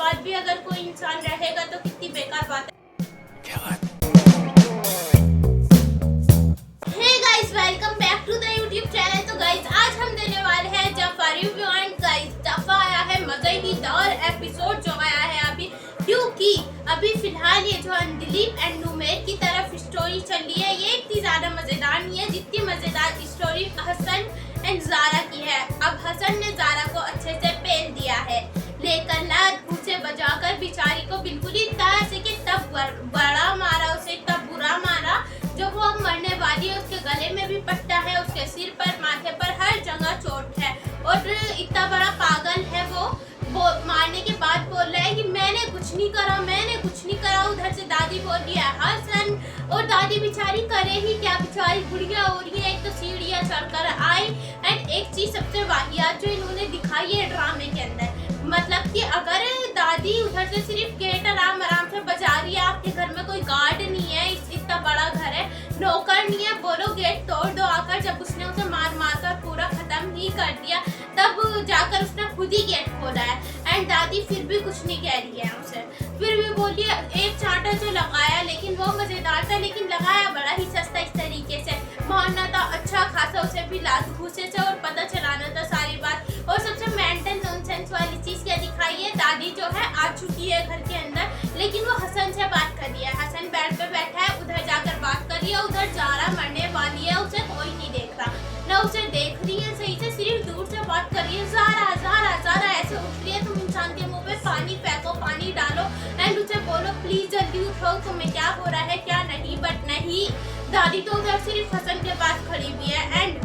बाद भी अगर कोई इंसान रहेगा तो कितनी बेकार बात है। क्या बात? Hey guys, welcome back to the YouTube channel. तो गाइस आज हम देने वाले हैं जफा रिव्यू एंड गाइस जफा आया है मजेदार एपिसोड जो आया है अभी, क्योंकि अभी फिलहाल ये जो दिलीप एंड नुमेर की तरफ स्टोरी चल रही है ये इतनी ज्यादा मजेदार नहीं है जितनी मजेदार स्टोरी हसन एंड ज़ारा की है। अब हसन ने ज़ारा को अच्छे से पेल दिया है, लेकर लात उसे बजाकर बेचारी को बिल्कुल ही तरह से कि तब बड़ा मारा उसे, तब बुरा मारा जो वो अब मरने वाली है। उसके गले में भी पट्टा है, उसके सिर पर, माथे पर, हर जगह चोट है और इतना बड़ा पागल है वो मारने के बाद बोल रहा है कि मैंने कुछ नहीं करा, मैंने कुछ नहीं करा। उधर से दादी बोल रही है हसन, और दादी बेचारी करे ही क्या, बेचारी बुढ़िया हो रही है। एक तो सीढ़ियाँ चढ़कर आई एंड एक चीज सबसे वाहियात जो इन्होंने दिखाई है ड्रामे के अंदर, मतलब कि अगर दादी उधर से सिर्फ गेट आराम से बजा रही है, आपके घर में कोई गार्ड नहीं है, इतना बड़ा घर है, नौकर नहीं है, बोलो गेट तोड़ दो आकर। जब उसने उसे मार कर पूरा खत्म ही कर दिया तब जाकर उसने खुद ही गेट खोला है एंड दादी फिर भी कुछ नहीं कह रही है उसे, फिर भी बोली एक चांटा जो लगाया लेकिन वो मजेदार था, लेकिन लगाया बड़ा ही सस्ता इस तरीके से, मारना था अच्छा खासा, उसे भी लात घूसे से और पता चलाना था सारी बात। और सबसे मेंटल नॉनसेंस वाली चीज क्या दिखाई है, दादी जो है आ चुकी है घर के अंदर लेकिन वो हसन से बात कर रही है, हसन बेड पे बैठा है, उधर जाकर बात कर रही है, उधर ज़ारा मरने वाली है, उसे कोई नहीं देख रहा, ना उसे देख रही है सही से, सिर्फ दूर से बात कर रही है, ज़ारा ज़ारा ज़ारा ऐसे उठ रही है। तुम इंसान के मुंह पे पानी फेंको, पानी डालो एंड उसे बोलो प्लीज जल्दी उठो, तुम्हें क्या हो रहा है क्या नहीं, बट नहीं, दादी तो उधर सिर्फ हसन के पास खड़ी हुई है। एंड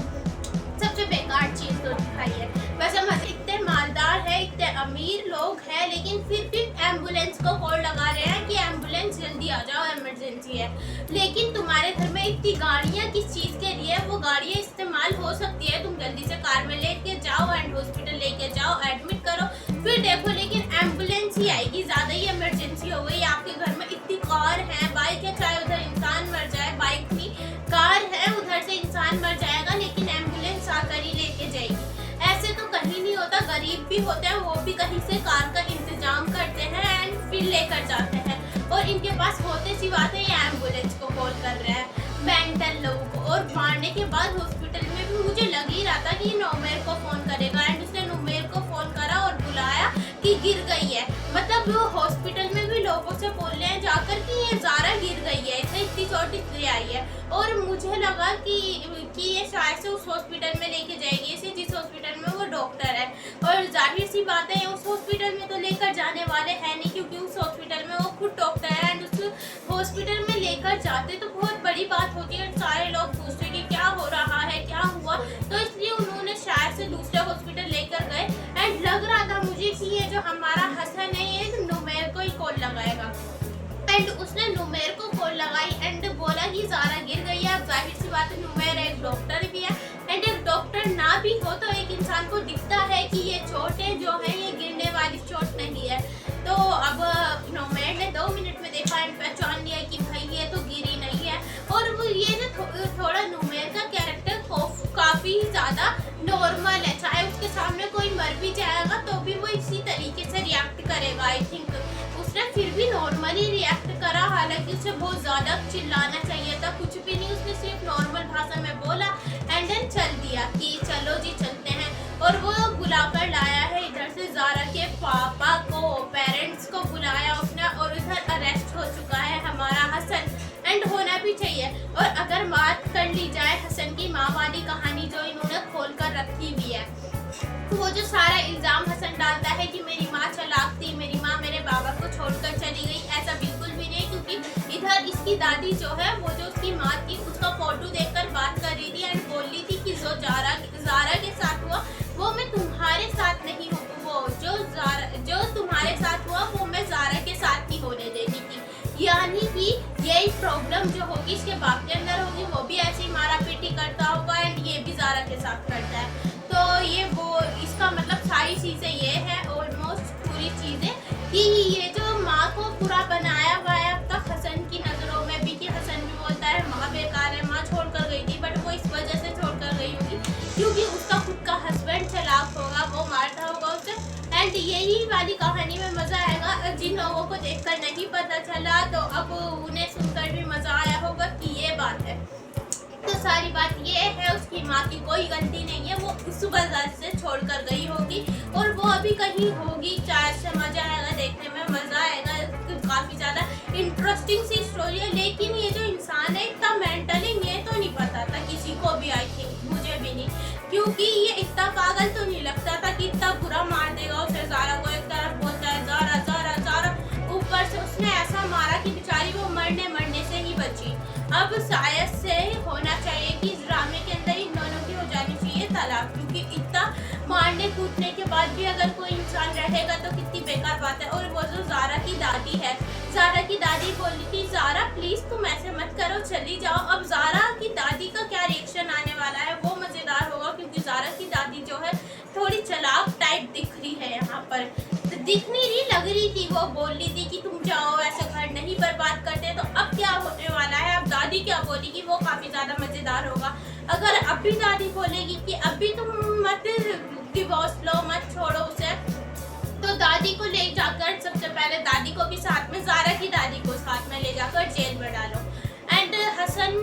सबसे बेकार चीज तो दिखाई है, वैसे हम इतने मालदार है, इतने अमीर लोग हैं, लेकिन फिर भी एम्बुलेंस को कॉल लगा रहे हैं कि एम्बुलेंस जल्दी आ जाओ, इमरजेंसी है। लेकिन तुम्हारे घर में इतनी गाड़ियाँ किस चीज़ के लिए, वो गाड़ियाँ इस्तेमाल हो सकती है, तुम जल्दी से कार में लेके जाओ एंड हॉस्पिटल लेके जाओ, एडमिट करो, फिर देखो, लेकिन एम्बुलेंस ही आएगी, ज़्यादा ही इमरजेंसी हो गई। आपके घर में इतनी कार है, बाइक है, चाहे उधर इंसान मर जाए, बाइक नहीं कार है, उधर से इंसान मर जाएगा लेकिन एम्बुलेंस आकर ही लेके जाएगी। ऐसे तो कहीं नहीं होता, गरीब भी होते हैं वो भी कहीं से कार का इंतजाम करते हैं एंड फिर लेकर जाते हैं, और इनके पास होते सी बात है ये एम्बुलेंस को कॉल कर रहे हैं मेंटल लोगों को। और मारने के बाद हॉस्पिटल में भी मुझे लग ही रहा था कि नुमेर को फोन करेगा एंड उसने नुमेर को फोन करा और बुलाया कि गिर गई है, मतलब वो हॉस्पिटल में भी लोगों से बोल रहे हैं जाकर कि ये ज़ारा गिर गई है, इसे इतनी चोट इसलिए आई है। और मुझे लगा कि ये शायद से उस हॉस्पिटल में लेके जाएगी इसे जिस हॉस्पिटल में वो डॉक्टर है, और जाहिर सी बात है उस हॉस्पिटल में तो लेकर जाने वाले हैं नहीं, क्योंकि उस हॉस्पिटल में वो खुद डॉक्टर है एंड उस हॉस्पिटल में लेकर जाते तो बहुत बड़ी बात होती है, सारे लोग पूछते कि क्या हो रहा है क्या हुआ, तो इसलिए उन्होंने शायद से दूसरे हॉस्पिटल लेकर गए एंड लग रहा था मुझे कि ये जो हमारा हसन है ये नुमेर को ही कॉल लगाएगा एंड उसने नुमेर को कॉल लगाई एंड बोला कि ज़ारा गिर गई है। अब जाहिर सी बात है नुमेर एक डॉक्टर भी है एंड एक डॉक्टर ना भी हो तो एक इंसान को दिखता है कि ये चोटें जो है ये गिरने वाली चोट नहीं है। तो अब नुमेर ने 2 मिनट में देखा एंड पहचान लिया कि भाई ये तो गिरी नहीं है, और वो ये ना थोड़ा नुमेर का कैरेक्टर काफ़ी ज़्यादा नॉर्मल है, चाहे उसके सामने कोई मर भी जाएगा तो भी वो इसी तरीके से रिएक्ट करेगा। आई थिंक उसने फिर भी नॉर्मली रिएक्ट करा, हालांकि उसे बहुत ज़्यादा चिल्लाना चाहिए था, कुछ भी नहीं, उसने सिर्फ नॉर्मल भाषा में बोला एंड देन चल दिया कि चलो जी चलते हैं। और वो बुलाकर लाया है इधर से ज़ारा के पापा को, पेरेंट्स को बुलाया उसने, और इधर अरेस्ट हो चुका है हमारा हसन एंड होना भी चाहिए। और अगर बात कर ली जाए हसन की माँ वाली कहानी जो इन्होंने खोल कर रखी हुई है, वो जो सारा इल्ज़ाम हसन डालता है कि मेरी माँ चालाक थी, मेरी माँ मेरे बाबा को छोड़कर चली गई, ऐसा बिल्कुल भी नहीं, क्योंकि इधर इसकी दादी जो है वो जो उसकी माँ थी उसका फोटो देखकर बात कर रही थी एंड बोल रही थी कि जो ज़ारा के साथ हुआ वो मैं तुम्हारे साथ नहीं हूँ, वो जो तुम्हारे साथ हुआ वो मैं ज़ारा के साथ ही होने देती थी, यानी कि यही प्रॉब्लम जो होगी इसके बाप के अंदर होगी, वो भी ऐसे ही मारा पीटी करता होगा एंड ये भी ज़ारा के साथ करता है। तो ये वो इसका मतलब सारी चीज़ें ये है ऑलमोस्ट पूरी चीज़ें कि ये जो माँ को पूरा बनाया हुआ है अब तक हसन की नज़रों में भी, कि हसन भी बोलता है माँ बेकार है, माँ छोड़ कर गई थी, बट वो इस वजह से छोड़ कर गई होगी क्योंकि उसका खुद का हस्बैंड चालाक होगा, वो मारता होगा उसे। एंड यही वाली कहानी में मज़ा आएगा नहीं पता चला, तो अब उन्हें सुनकर भी मज़ा आया होगा कि ये बात है। तो सारी बात ये है, उसकी माँ की कोई गलती नहीं है, वो इस बाजार से छोड़कर गई होगी और वो अभी कहीं होगी। चाय से मज़ा आएगा, देखने में मज़ा आएगा, काफ़ी ज़्यादा इंटरेस्टिंग सी स्टोरी है। लेकिन ये जो इंसान है इतना मेंटली, ये तो नहीं पता था किसी को भी, आई थिंक मुझे भी नहीं, क्योंकि ये इतना पागल तो नहीं लगता था कि इतना बुरा मार देगा उसे। ज़ारा को एक तरफ बोलता है ज़ारा ज़ारा ज़ारा, ऊपर से उसने ऐसा मारा कि बेचारी वो मरने से ही बची। अब शायद से होना चाहिए कि इस ड्रामे के अंदर इन दोनों की हो जानी चाहिए तलाक, क्योंकि इतना मारने कूटने के बाद भी अगर कोई इंसान रहेगा तो कितनी बेकार बात है। और वो जो ज़ारा की दादी है, ज़ारा की दादी बोली थी ज़ारा प्लीज़ तुम ऐसे मत करो, चली जाओ। अब ज़ारा की दादी का क्या रिएक्शन आने वाला है वो मज़ेदार होगा, क्योंकि ज़ारा की दादी जो है थोड़ी चालाक टाइप दिख रही है यहाँ पर, दिख नहीं रही, लग रही थी। वो बोल रही थी कि तुम जाओ, ऐसे घर नहीं बर्बाद करते। तो अब क्या होने वाला है, अब दादी क्या बोलेगी वो काफ़ी ज़्यादा मज़ेदार होगा। अगर अभी दादी बोलेगी कि अभी तुम मत डिवोर्स लो, मत छोड़ो उसे, तो दादी को ले जाकर, सबसे पहले दादी को भी साथ में, ज़ारा की दादी को साथ में ले जाकर जेल में डालो। एंड हसन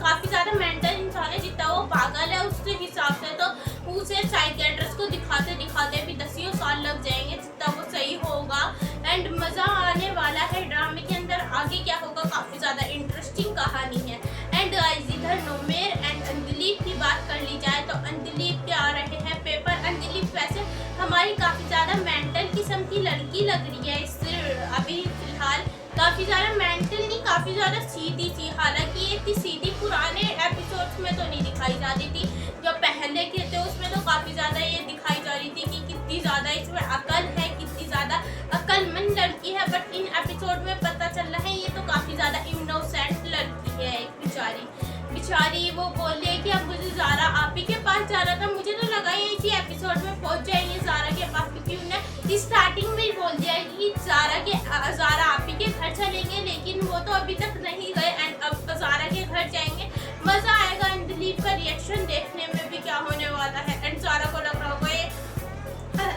काफ़ी ज़्यादा मेंटल इंसान है, जितना वो पागल है उसके हिसाब से तो उसे साइकियाट्रिस्ट को दिखाते दिखाते भी 10 साल लग जाएंगे, जितना वो सही होगा। एंड मज़ा आने वाला है ड्रामे के अंदर, आगे क्या होगा काफ़ी ज़्यादा इंटरेस्टिंग कहानी है। एंड इधर नोमेर एंड अंजलीप की बात कर ली जाए तो अंजलीप के आ रहे हैं पेपर। अंजलीप वैसे हमारी काफ़ी ज़्यादा मेंटल किस्म की लड़की लग रही है इससे अभी फ़िलहाल, काफ़ी ज़्यादा मेंटल नहीं, काफ़ी ज़्यादा सीधी सी। हालांकि ये इतनी सीधी पुराने एपिसोड्स में तो नहीं दिखाई जाती थी, जो पहले के थे उसमें तो काफ़ी ज़्यादा ये दिखाई जा रही थी कि कितनी ज़्यादा इसमें अकल है, कितनी ज़्यादा अक्लमंद लड़की है। बट इन एपिसोड में पता चल रहा है ये तो काफ़ी ज़्यादा इनोसेंट लड़की है, एक बेचारी। वो बोल रही है कि अब मुझे ज़ारा आप ही के पास जाना था। मुझे तो लगा ही इसी एपिसोड में पहुंच जाएंगे ज़ारा के पास, क्योंकि उन्हें स्टार्टिंग में ही बोल दिया कि ज़ारा आप ही के घर चलेंगे, लेकिन वो तो अभी तक नहीं गए। एंड अब ज़ारा के घर जाएंगे, मज़ा आएगा। अंजलीप का रिएक्शन देखने में भी क्या होने वाला है। एंड ज़ारा को लग रहा होगा ये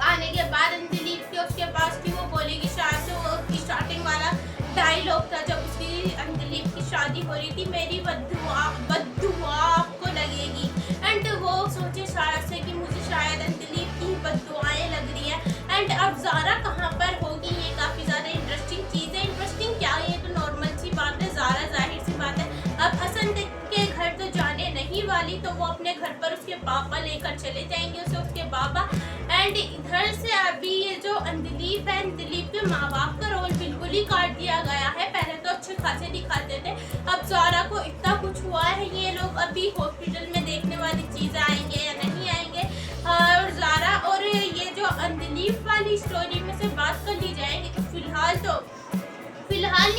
आने के बाद अंजलीप के उसके पास कि वो बोलेगी, शायद से वो स्टार्टिंग वाला डायलॉग था जब उसकी अंजलीप की शादी हो रही थी, मेरी बद्दुआ आपको लगेगी। एंड वो सोचे शायद से कि मुझे शायद अंजलीप की बद्दुआएं लग रही है। एंड अब ज़ारा कहाँ पर होगी, ये काफ़ी ज़्यादा इंटरेस्टिंग चीज़ है। इंटरेस्टिंग क्या है, ये तो नॉर्मल सी बात है, ज़ारा जाहिर सी बात है अब हसन के घर तो जाने नहीं वाली, तो वो अपने घर पर उसके पापा लेकर चले जाएंगे उसे, उसके पापा। एंड इधर से अभी ये जो अंजलीप है, अंजलीप के माँ बाप का रोल बिल्कुल ही काट दिया गया है। पहले तो अच्छे खासे दिखाते थे, अब ज़ारा को इतना कुछ हुआ है, ये लोग अभी हॉस्पिटल में देखने वाली चीज़ें आएंगे या नहीं आएंगे। और ज़ारा और ये जो अंजलीप वाली स्टोरी में से बात कर ली जाएगी तो फिलहाल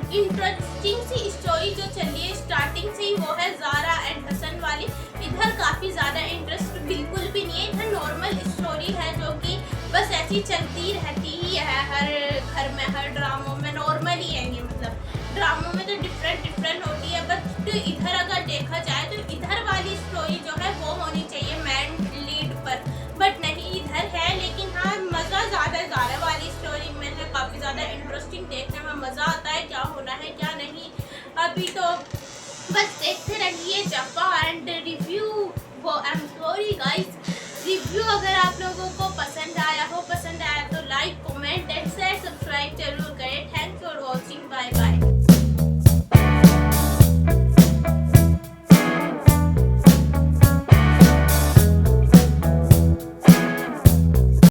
इंटरेस्टिंग सी स्टोरी जो चली है स्टार्टिंग से ही, वो है ज़ारा एंड हसन वाली। इधर काफ़ी ज़्यादा इंटरेस्ट बिल्कुल भी नहीं है, इधर नॉर्मल स्टोरी है जो कि बस ऐसी चलती रहती ही है हर घर में, हर ड्रामों में नॉर्मल ही है ये। मतलब ड्रामों में तो डिफरेंट होती है, बट इधर अगर देखा जाए तो इधर वाली स्टोरी जो है वो होनी चाहिए मैन लीड पर, बट नहीं इधर है। लेकिन हाँ, मज़ा ज़्यादा ज़ारा वाली स्टोरी में है, काफ़ी ज़्यादा इंटरेस्टिंग, देखने में मज़ा आता है क्या होना है क्या नहीं। अभी तो बस देखते रहिए जफ़ा एंड रिव्यू वो। I am sorry guys,